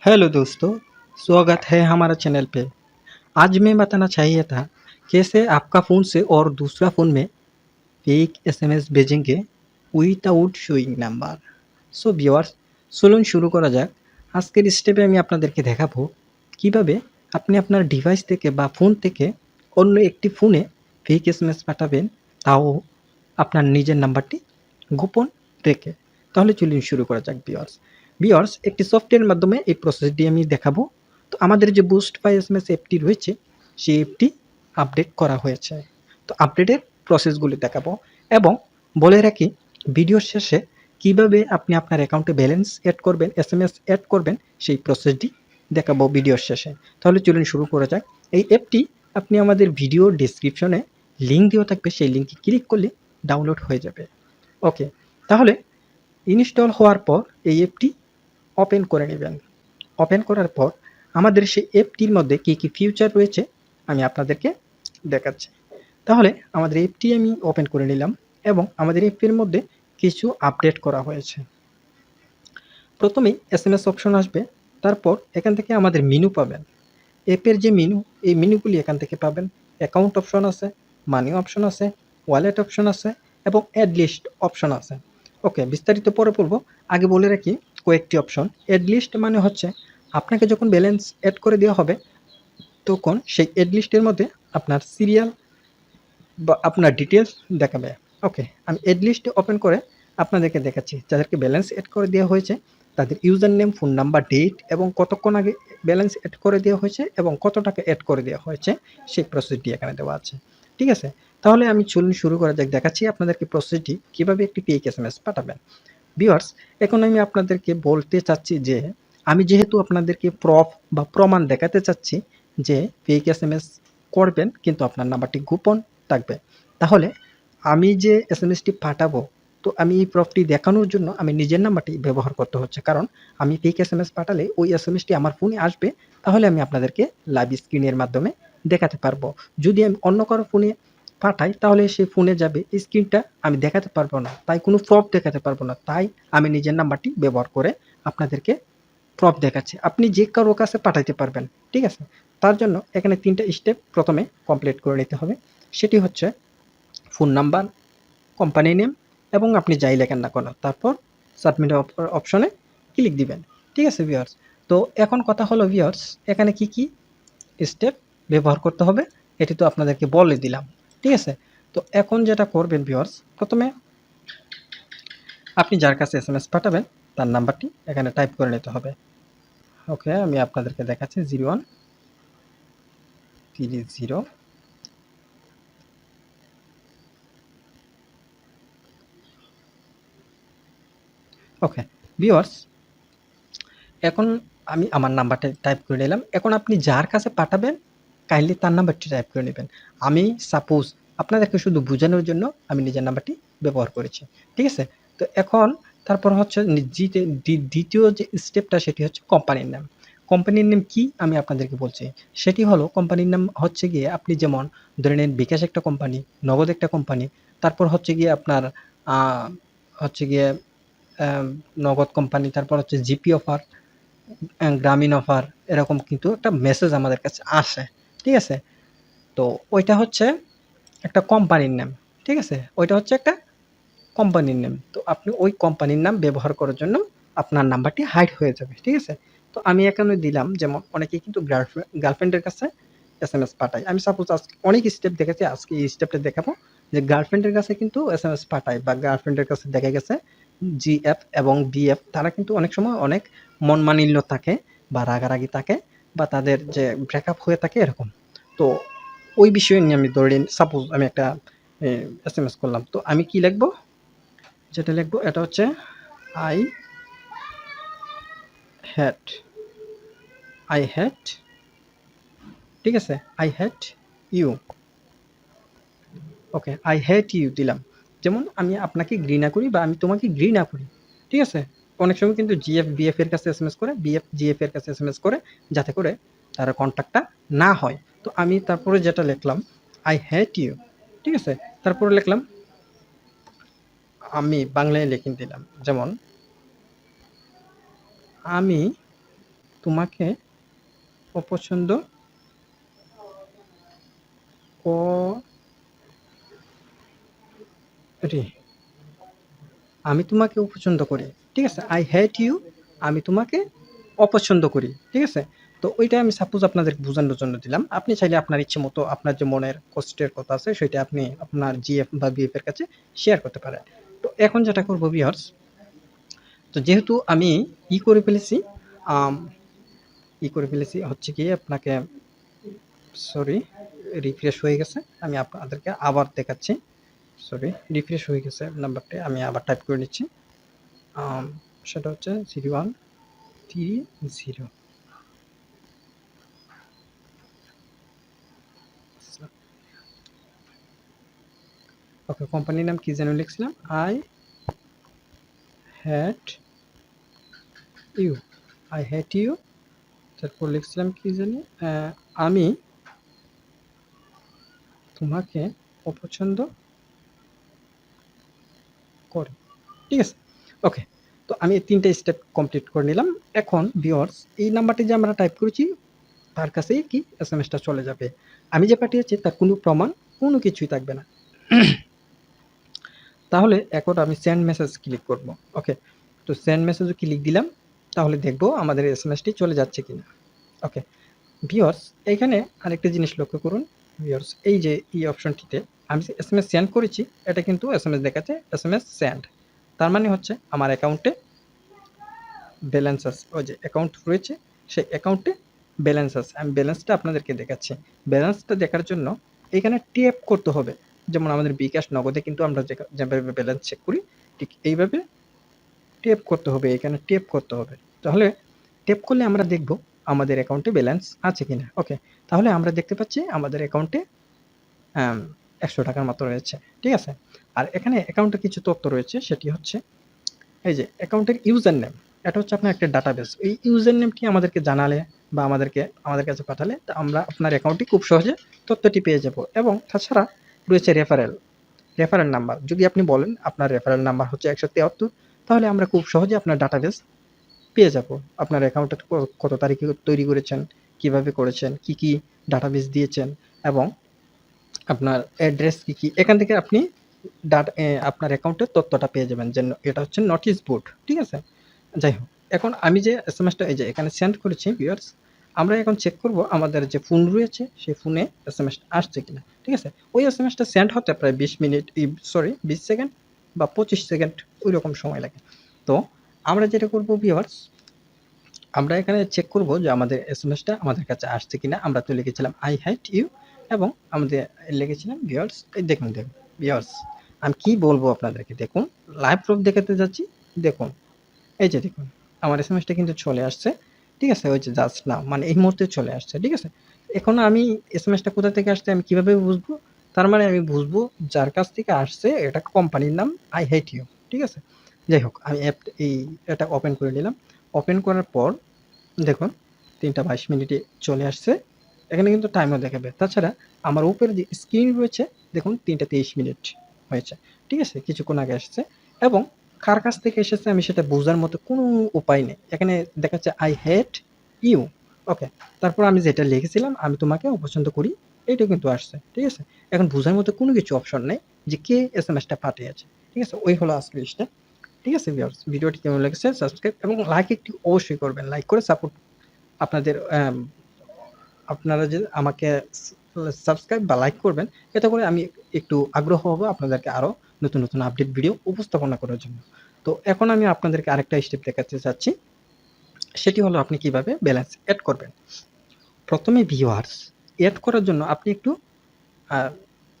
Hello दोस्तों, स्वागत है हमारे चैनल पे। आज मैं बताना चाहिए था कैसे आपका फ़ोन से और दूसरा फ़ोन में फेक एसएमएस भेजेंगे without showing number. So viewers, চলুন শুরু করা যাক। আজকের স্টেপে আমি আপনাদেরকে দেখাবো কিভাবে আপনি আপনার ডিভাইস থেকে বা ফোন থেকে অন্য একটি ফোনে ফেক এসএমএস পাঠাবেন, তাও আপনার নিজের নাম্বারটি গোপন রেখে। তাহলে চলুন শুরু করা যাক ভিউয়ার্স। ভিউয়ার্স, একটি সফটওয়্যারের মাধ্যমে এই প্রসেসটি আমি দেখাবো। তো আমাদের যে বুস্ট বাই এসএমএস অ্যাপটি রয়েছে, সেই অ্যাপটি আপডেট করা হয়েছে। তো আপডেটের প্রসেসগুলি দেখাবো এবং বলে রাখি ভিডিওর শেষে কিভাবে আপনি আপনার অ্যাকাউন্টে ব্যালেন্স অ্যাড করবেন, এসএমএস অ্যাড করবেন, সেই প্রসেসটি দেখাবো ভিডিওর শেষে। তাহলে চলুন শুরু করা যাক। এই অ্যাপটি আপনি আমাদের ভিডিও ডেসক্রিপশনে লিঙ্ক দেওয়া থাকবে, সেই লিঙ্কে ক্লিক করলে ডাউনলোড হয়ে যাবে। ওকে, তাহলে ইনস্টল হওয়ার পর এই অ্যাপটি ওপেন করে নেবেন। ওপেন করার পর আমাদের সেই অ্যাপটির মধ্যে কী কী ফিচার রয়েছে আমি আপনাদেরকে দেখাচ্ছি। তাহলে আমাদের অ্যাপটি আমি ওপেন করে নিলাম এবং আমাদের অ্যাপের মধ্যে কিছু আপডেট করা হয়েছে। প্রথমেই এসএমএস অপশন আসবে, তারপর এখান থেকে আমাদের মেনু পাবেন। অ্যাপের যে মেনু, এই মেনুগুলি এখান থেকে পাবেন। অ্যাকাউন্ট অপশন আছে, মানি অপশন আছে, ওয়ালেট অপশন আছে এবং অ্যাড লিস্ট অপশন আছে। ওকে, বিস্তারিত পরে পড়ব। আগে বলে রাখি কয়েকটি অপশন। অ্যাড লিস্ট মানে হচ্ছে আপনাকে যখন ব্যালেন্স অ্যাড করে দেওয়া হবে, তখন সেই অ্যাড লিস্টের মধ্যে আপনার সিরিয়াল বা আপনার ডিটেলস দেখাবে। ওকে, আমি অ্যাড লিস্ট ওপেন করে আপনাদেরকে দেখাচ্ছি। যাদেরকে ব্যালেন্স অ্যাড করে দেওয়া হয়েছে তাদের user name, phone number, date এবং কতক্ষণ আগে ব্যালেন্স অ্যাড করে দেওয়া হয়েছে এবং কত টাকা অ্যাড করে দেওয়া হয়েছে, সেই প্রসেসটি এখানে দেওয়া আছে। ঠিক আছে, তাহলে আমি চলুন শুরু করা যাক। দেখাচ্ছি আপনাদেরকে প্রসেসটি কীভাবে একটি ফেক এসএমএস পাঠাবেন। ভিউয়ার্স, এখন আমি আপনাদেরকে বলতে চাচ্ছি যে আমি যেহেতু আপনাদেরকে প্রুফ বা প্রমাণ দেখাতে চাচ্ছি যে ফেক এসএমএস করবেন কিন্তু আপনার নাম্বারটি গোপন থাকবে, তাহলে আমি যে এসএমএসটি পাঠাবো, তো আমি এই প্রুফটি দেখানোর জন্য আমি নিজের নাম্বারটি ব্যবহার করতে হচ্ছে। কারণ আমি ফেক এসএমএস পাঠালে ওই এসএমএসটি আমার ফোনে আসবে, তাহলে আমি আপনাদেরকে লাইভ স্ক্রিনের মাধ্যমে দেখাতে পারবো। যদি আমি অন্য কারো ফোনে পাঠাই তাহলে সেই ফোনে যাবে, স্ক্রিনটা আমি দেখাতে পারবো না, তাই কোনো প্রুফ দেখাতে পারবো না। তাই আমি নিজের নাম্বারটি ব্যবহার করে আপনাদেরকে প্রুফ দেখাচ্ছি। আপনি যে কারো কাছে পাঠাইতে পারবেন। ঠিক আছে, তার জন্য এখানে 3টা স্টেপ প্রথমে কমপ্লিট করে নিতে হবে। সেটি হচ্ছে ফোন নাম্বার, কোম্পানি নেম এবং আপনি যাই লেখেন না কেন, তারপর সাবমিট অপশনে ক্লিক দিবেন। ঠিক আছে ভিউয়ার্স, তো এখন কথা হলো ভিউয়ার্স, এখানে কি কি স্টেপ ব্যবহার করতে হবে এটি তো আপনাদেরকে বলে দিলাম। ঠিক আছে, তো এখন যেটা করবেন ভিউয়ার্স, প্রথমে আপনি যার কাছে এসএমএস পাঠাবেন তার নাম্বারটি এখানে টাইপ করে নিতে হবে। ওকে, আমি আপনাদেরকে দেখাচ্ছি 0130। ওকে ভিউয়ার্স, এখন আমি আমার নাম্বারটা টাইপ করে নিলাম। এখন আপনি যার কাছে পাঠাবেন কাইন্ডলি তার নাম্বারটি টাইপ করে নেবেন। আমি সাপোজ আপনাদেরকে শুধু বোঝানোর জন্য আমি নিজের নাম্বারটি ব্যবহার করেছি। ঠিক আছে, তো এখন তারপর হচ্ছে দ্বিতীয় যে স্টেপটা সেটি হচ্ছে কোম্পানির নাম। কোম্পানির নাম কি আমি আপনাদেরকে বলছি। সেটি হলো কোম্পানির নাম হচ্ছে গিয়ে আপনি যেমন ধরে নিন বিকাশ একটা কোম্পানি, নগদ একটা কোম্পানি, তারপর হচ্ছে গিয়ে আপনার হচ্ছে গিয়ে নগদ কোম্পানি, তারপর হচ্ছে জিপি অফার, গ্রামীণ অফার, এরকম কিন্তু একটা মেসেজ আমাদের কাছে আসে। ঠিক আছে, তো ওইটা হচ্ছে একটা কোম্পানির নাম। ঠিক আছে, ওইটা হচ্ছে একটা কোম্পানির নাম। তো আপনি ওই কোম্পানির নাম ব্যবহার করার জন্য আপনার নাম্বারটি হাইড হয়ে যাবে। ঠিক আছে, তো আমি এখানে দিলাম, যেমন অনেকেই কিন্তু গার্লফ্রেন্ডের কাছে এসএমএস পাঠায়। আমি সাপোজ আজকে অনেক স্টেপ দেখেছি, আজকে এই স্টেপটা দেখাবো যে গার্লফ্রেন্ডের কাছে কিন্তু এসএমএস পাঠায় বা গার্লফ্রেন্ডের কাছে দেখা গেছে জিএফ এবং বিএফ, তারা কিন্তু অনেক সময় অনেক মনমালিন্য থাকে বা রাগারাগি থাকে বা তাদের যে ব্রেকআপ হয়ে থাকে এরকম। তো ওই বিষয় নিয়ে আমি ধরে নিন সাপোজ আমি একটা এসএমএস করলাম, তো আমি কি লিখবো, যেটা লিখবো এটা হচ্ছে আই হ্যাট আই হ্যাট ঠিক আছে, I hate you. Okay, I hate you দিলাম। যেমন আমি আপনাকে ঘৃণা করি বা আমি তোমাকে ঘৃণা করি। ঠিক আছে, অনেক সময় কিন্তু জিএফ বিএফ এর কাছে এসএমএস করে, বিএফ জিএফ এর কাছে এসএমএস করে, যাতে করে তার কন্ট্যাক্টটা না হয়। তো আমি তারপরে যেটা লিখলাম আই হ্যাট ইউ। ঠিক আছে, তারপরে লিখলাম আমি বাংলায় লিখে দিলাম, যেমন আমি তোমাকে অপছন্দ করি, আমি তোমাকে অপছন্দ করি, ঠিক আছে? আই হেট ইউ, আমি তোমাকে অপছন্দ করি, ঠিক আছে? তো ওইটা আমি সাপোজ আপনাদের বোঝানোর জন্য দিলাম। আপনি চাইলে আপনার ইচ্ছে মতো আপনার যে মনের কষ্টের কথা আছে সেটা আপনি আপনার জিএফ বা বিএফ এর কাছে শেয়ার করতে পারেন। তো এখন যেটা করবো ভিউয়ার্স, তো যেহেতু আমি করে ফেলেছি, করে ফেলেছি হচ্ছে কি আপনাকে, সরি, রিফ্রেশ হয়ে গেছে, আমি আপনাদেরকে আবার দেখাচ্ছি। সরি, রিফ্রেশ হয়ে গেছে নাম্বারটা, আমি আবার টাইপ করে নিচ্ছি। সেটা হচ্ছে 0130। ওকে, কোম্পানির নাম কি যেন লিখছিলাম, I hate you, I hate you. তারপর লিখছিলাম কি জানি, আমি তোমাকে অপছন্দ করি, ঠিক আছে? ওকে, তো আমি এই ৩ টা স্টেপ কমপ্লিট করে নিলাম। এখন ভিউয়ার্স, এই নাম্বারটি যে আমরা টাইপ করেছি তার কাছেই কি এসএমএসটা চলে যাবে। আমি যে পাঠিয়েছি তার কোনো প্রমাণ, কোনো কিছুই থাকবে না। তাহলে এখন আমি সেন্ড মেসেজ ক্লিক করব। ওকে, তো সেন্ড মেসেজে ক্লিক দিলাম, তাহলে দেখব আমাদের এসএমএসটি চলে যাচ্ছে কিনা। ওকে ভিউয়ার্স, এইখানে আরেকটা জিনিস লক্ষ্য করুন ভিউয়ার্স, এই যে এই অপশনটিতে আমি যে এসএমএস সেন্ড করেছি এটা কিন্তু এসএমএস দেখাচ্ছে এসএমএস সেন্ড। তার মানে হচ্ছে আমার অ্যাকাউন্টে ব্যালেন্স আছে, ওই যে অ্যাকাউন্ট রয়েছে সেই অ্যাকাউন্টে ব্যালেন্স আছে। আমি ব্যালেন্সটা আপনাদেরকে দেখাচ্ছি। ব্যালেন্সটা দেখার জন্য এখানে ট্যাপ করতে হবে, যেমন আমাদের বিকাশ নগদে কিন্তু আমরা যেভাবে ব্যালেন্স চেক করি ঠিক এইভাবে ট্যাপ করতে হবে, এখানে ট্যাপ করতে হবে। তাহলে ট্যাপ করলে আমরা দেখব আমাদের অ্যাকাউন্টে ব্যালেন্স আছে কিনা। ওকে, তাহলে আমরা দেখতে পাচ্ছি আমাদের অ্যাকাউন্টে ১০০ টাকার মতো রয়েছে, ঠিক আছে? আর এখানে অ্যাকাউন্টে কিছু তথ্য রয়েছে, সেটি হচ্ছে এই যে অ্যাকাউন্টের ইউজার নেম, এটা হচ্ছে আপনার একটা ডাটাবেস। এই ইউজার নেমটি আমাদেরকে জানালে বা আমাদের কাছে পাঠালে তা আমরা আপনার অ্যাকাউন্টটি খুব সহজে তথ্যটি পেয়ে যাব। এবং তাছাড়া রয়েছে রেফারেল নাম্বার। যদি আপনি বলেন আপনার রেফারেল নাম্বার হচ্ছে ১৭৩, তাহলে আমরা খুব সহজে আপনার ডাটাবেস পেয়ে যাব। আপনার অ্যাকাউন্টটা কত তারিখে তৈরি করেছেন, কিভাবে করেছেন, কি কি ডাটাবেস দিয়েছেন এবং আপনার অ্যাড্রেস কি এখান থেকে আপনি আপনার অ্যাকাউন্টের তথ্যটা পেয়ে যাবেন। যে এটা হচ্ছে নোটিশ বোর্ড, ঠিক আছে? যাই হোক, এখন আমি যে এসএমএসটা এই যে এখানে সেন্ড করেছি ভিউয়ার্স, আমরা এখন চেক করব আমাদের যে ফোন রয়েছে সেই ফোনে এসএমএসটা আসছে কিনা, ঠিক আছে? ওই এসএমএসটা সেন্ড হতে প্রায় ২০ মিনিট, সরি ২০ সেকেন্ড বা ২৫ সেকেন্ড ওই রকম সময় লাগে। তো আমরা যেটা করব ভিউয়ার্স, আমরা এখানে চেক করব যে আমাদের এসএমএসটা আমাদের কাছে আসছে কিনা। আমরা তো লিখেছিলাম আই হ্যাট ইউ এবং আমাদের লিখেছিলাম ভিউয়ার্স, এই দেখুন ভিউয়ার্স, আমি কি বলবো আপনাদেরকে, দেখুন লাইভ প্রুফ দেখাতে যাচ্ছি। দেখুন, এই যে দেখুন আমার এসএমএসটা কিন্তু চলে আসছে, ঠিক আছে? ওই যে জাস্ট নাও, মানে এই মুহূর্তে চলে আসছে, ঠিক আছে? এখন আমি এসএমএসটা কোথা থেকে আসছে আমি কিভাবে বুঝবো? তার মানে আমি বুঝবো যার কাছ থেকে আসছে এটা কোম্পানির নাম আই হেট ইউ, ঠিক আছে? যাই হোক, আমি এটা ওপেন করে নিলাম। ওপেন করার পর দেখুন ৩টা ২২ মিনিটে চলে আসছে। এখানে কিন্তু টাইমও দেখাবে। তাছাড়া আমার উপরে যে স্ক্রিন রয়েছে দেখুন ৩টা ২৩ মিনিট হয়েছে, ঠিক আছে? কিছুক্ষণ আগে আসছে এবং কার কাছ থেকে এসেছে আমি সেটা বোঝার মতো কোনো উপায় নেই। এখানে দেখাচ্ছে আই হেট ইউ। ওকে, তারপর আমি যেটা লিখেছিলাম আমি তোমাকে অপছন্দ করি, এইটা কিন্তু আসছে, ঠিক আছে? এখন বোঝার মতো কোনো কিছু অপশন নেই যে কে এসএমএসটা পাঠিয়েছে, ঠিক আছে? ওই হলো আজকের স্টেপ, ঠিক আছে ভিউয়ার্স? ভিডিওটি কেমন লেগেছে সাবস্ক্রাইব এবং লাইক একটি অবশ্যই করবেন। লাইক করে সাপোর্ট আপনাদের আপনারা যে আমাকে সাবস্ক্রাইব বা লাইক করবেন, এতে করে আমি একটু আগ্রহ হব আপনাদেরকে আরও নতুন আপডেট ভিডিও উপস্থাপনা করার জন্য। তো এখন আমি আপনাদেরকে আরেকটা স্টেপ দেখাতে চাচ্ছি, সেটি হলো আপনি কিভাবে ব্যালেন্স এড করবেন। প্রথমে ভিউয়ার্স, এড করার জন্য আপনি একটু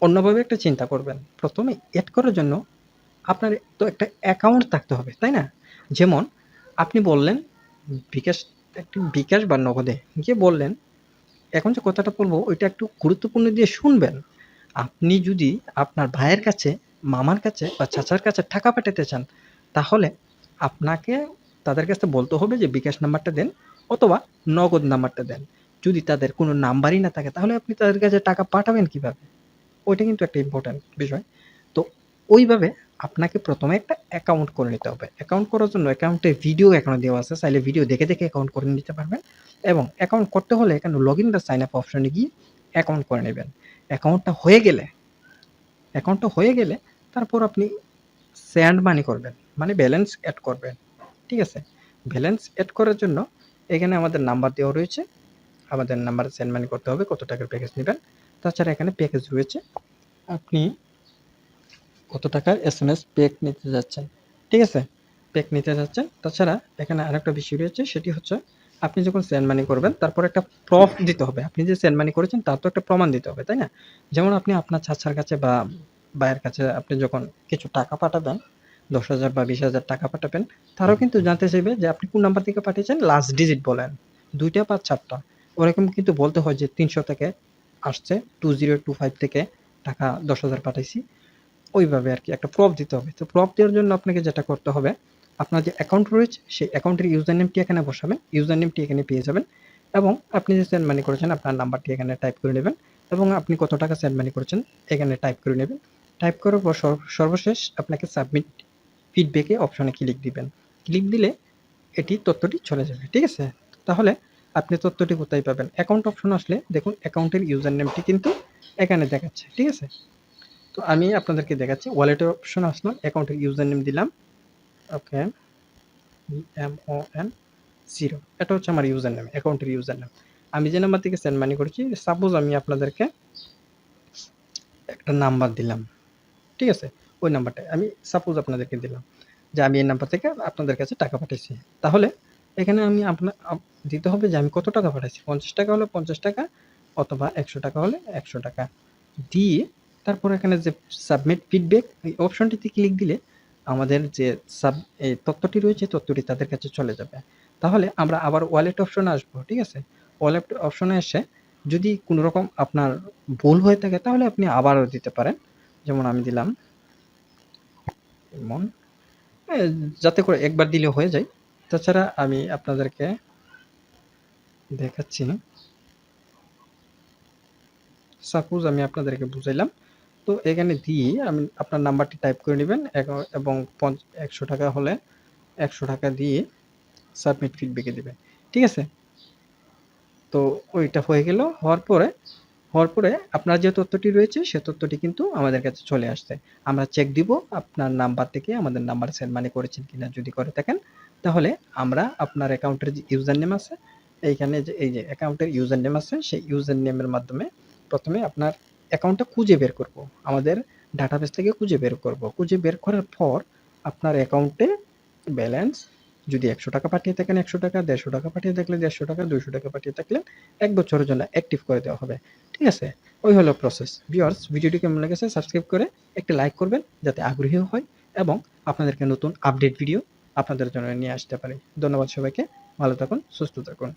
অন্যভাবে একটা চিন্তা করবেন। প্রথমে এড করার জন্য আপনার তো একটা অ্যাকাউন্ট থাকতে হবে, তাই না? যেমন আপনি বললেন বিকাশ বা নগদে গিয়ে বললেন, এখন যে কথাটা বলবো ওইটা একটু গুরুত্বপূর্ণ দিয়ে শুনবেন। আপনি যদি আপনার ভাইয়ের কাছে, মামার কাছে বা চাচার কাছে টাকা পাঠাতে চান, তাহলে আপনাকে তাদের কাছে বলতে হবে যে বিকাশ নাম্বারটা দেন অথবা নগদ নাম্বারটা দেন। যদি তাদের কোনো নাম্বারই না থাকে তাহলে আপনি তাদের কাছে টাকা পাঠাবেন কিভাবে? ওইটা কিন্তু একটা ইম্পর্টেন্ট বিষয়। তো ওইভাবে আপনাকে প্রথমে একটা অ্যাকাউন্ট করে নিতে হবে। অ্যাকাউন্ট করার জন্য অ্যাকাউন্টের ভিডিও এখানে দেওয়া আছে, চাইলে ভিডিও দেখে দেখে অ্যাকাউন্ট করে নিতে পারবেন। এবং অ্যাকাউন্ট করতে হলে এখানে লগ ইন বা সাইন আপ অপশনে গিয়ে অ্যাকাউন্ট করে নেবেন। অ্যাকাউন্টটা হয়ে গেলে তারপর আপনি সেন্ড মানি করবেন, মানে ব্যালেন্স অ্যাড করবেন। ঠিক আছে, ব্যালেন্স অ্যাড করার জন্য এখানে আমাদের নাম্বার দেওয়া রয়েছে, আমাদের নাম্বারে সেন্ড মানি করতে হবে, কত টাকার প্যাকেজ নেবেন। তাছাড়া এখানে প্যাকেজ রয়েছে, আপনি কত টাকার SMS প্যাক নিতে যাচ্ছেন। ঠিক আছে, প্যাক নিতে যাচ্ছেন। তাছাড়া এখানে আরেকটা বিষয় রয়েছে, সেটি হচ্ছে আপনি যখন সেন্ড মানি করবেন তারপর একটা প্রুফ দিতে হবে। আপনি যে সেন্ড মানি করেছেন তার তো একটা প্রমাণ দিতে হবে, তাই না? যেমন আপনি আপনার চাচার কাছে বা ভাইয়ের কাছে আপনি যখন কিছু টাকা পাঠাবেন, 10,000 বা 20,000 টাকা পাঠাবেন, তারাও কিন্তু জানতে চাইবে যে আপনি কোন নাম্বার থেকে পাঠিয়েছেন, লাস্ট ডিজিট বলেন, 2টা বা 4টা। ওরকম কিন্তু বলতে হয় যে 300 থেকে আসছে, 2025 থেকে টাকা 10,000 পাঠাইছি। ওইভাবে আরকি একটা প্রপ দিতে হবে। তো প্রপ দেওয়ার জন্য আপনাকে যেটা করতে হবে, আপনার যে অ্যাকাউন্ট রয়েছে সেই অ্যাকাউন্টের ইউজার নেমটি এখানে বসাবেন। ইউজার নেমটি এখানে পেয়ে যাবেন এবং আপনি যে সেন্ড মানি করেছেন আপনার নাম্বারটি এখানে টাইপ করে নেবেন এবং আপনি কত টাকা সেন্ড মানি করেছেন এখানে টাইপ করে নেবেন। টাইপ করার পর সর্বশেষ আপনাকে সাবমিট ফিডব্যাকে অপশনে ক্লিক দিবেন। ক্লিক দিলে এটি তথ্যটি চলে যাবে। ঠিক আছে? তাহলে আপনি তথ্যটি কোথায় পাবেন? অ্যাকাউন্ট অপশন আসলে দেখুন অ্যাকাউন্টের ইউজার নেমটি কিন্তু এখানে দেখাচ্ছে। ঠিক আছে? তো আমি আপনাদেরকে দেখাচ্ছি। ওয়ালেটের অপশন আসলাম, অ্যাকাউন্টের ইউজার নেম দিলাম। ওকে, MON0, এটা হচ্ছে আমার ইউজার নেম, অ্যাকাউন্টের ইউজার নেম। আমি যে নাম্বার থেকে সেন্ড মানি করেছি, সাপোজ আমি আপনাদেরকে একটা নাম্বার দিলাম। ঠিক আছে, ওই নাম্বারটা আমি সাপোজ আপনাদেরকে দিলাম যে আমি এই নাম্বার থেকে আপনাদের কাছে টাকা পাঠাইছি। তাহলে এখানে আমি দিতে হবে যে আমি কত টাকা পাঠাইছি। 50 টাকা হলে 50 টাকা, অথবা 100 টাকা হলে 100 টাকা দিয়ে তারপর এখানে যে সাবমিট ফিডব্যাক এই অপশনটিতে ক্লিক দিলে আমাদের যে এই তথ্যটি রয়েছে তথ্যটি তাদের কাছে চলে যাবে। তাহলে আমরা আবার ওয়ালেট অপশনে আসবো। ঠিক আছে, ওয়ালেট অপশনে এসে যদি কোনো রকম আপনার ভুল হয়ে থাকে তাহলে আপনি আবারও দিতে পারেন। যেমন আমি দিলাম এমন, যাতে করে একবার দিলে হয়ে যায়। তাছাড়া আমি আপনাদেরকে দেখাচ্ছি, সাপোজ আমি আপনাদেরকে বুঝাইলাম। তো এখানে দিয়ে আমি আপনার নাম্বারটি টাইপ করে নেবেন এবং 100 টাকা হলে 100 টাকা দিয়ে সাবমিট ফিডব্যাকে দেবেন। ঠিক আছে, তো ওইটা হয়ে গেল। হওয়ার পরে আপনার যে তথ্যটি রয়েছে সে তথ্যটি কিন্তু আমাদের কাছে চলে আসছে। আমরা চেক দিব আপনার নাম্বার থেকে আমাদের নাম্বারে সেন্ড মানি করেছেন কিনা। যদি করে থাকেন তাহলে আমরা আপনার অ্যাকাউন্টের যে ইউজার নেম আছে, এইখানে যে এই যে অ্যাকাউন্টের ইউজার নেম আছে সেই ইউজার নেমের মাধ্যমে প্রথমে আপনার অ্যাকাউন্টটা খুঁজে বের করব, আমাদের ডাটাবেস থেকে খুঁজে বের করব। খুঁজে বের করার পর আপনার অ্যাকাউন্টে ব্যালেন্স যদি 100 টাকা পাঠিয়ে থাকেন 100 টাকা, 150 টাকা পাঠিয়ে থাকলে 150 টাকা, 200 টাকা পাঠিয়ে থাকলে 1 বছরের জন্য অ্যাক্টিভ করে দেওয়া হবে। ঠিক আছে, ওই হলো প্রসেস। ভিউয়ার্স, ভিডিওটি কেমন লেগেছে সাবস্ক্রাইব করে একটি লাইক করবেন যাতে আগ্রহী হয় এবং আপনাদেরকে নতুন আপডেট ভিডিও আপনাদের জন্য নিয়ে আসতে পারি। ধন্যবাদ সবাইকে, ভালো থাকুন, সুস্থ থাকুন।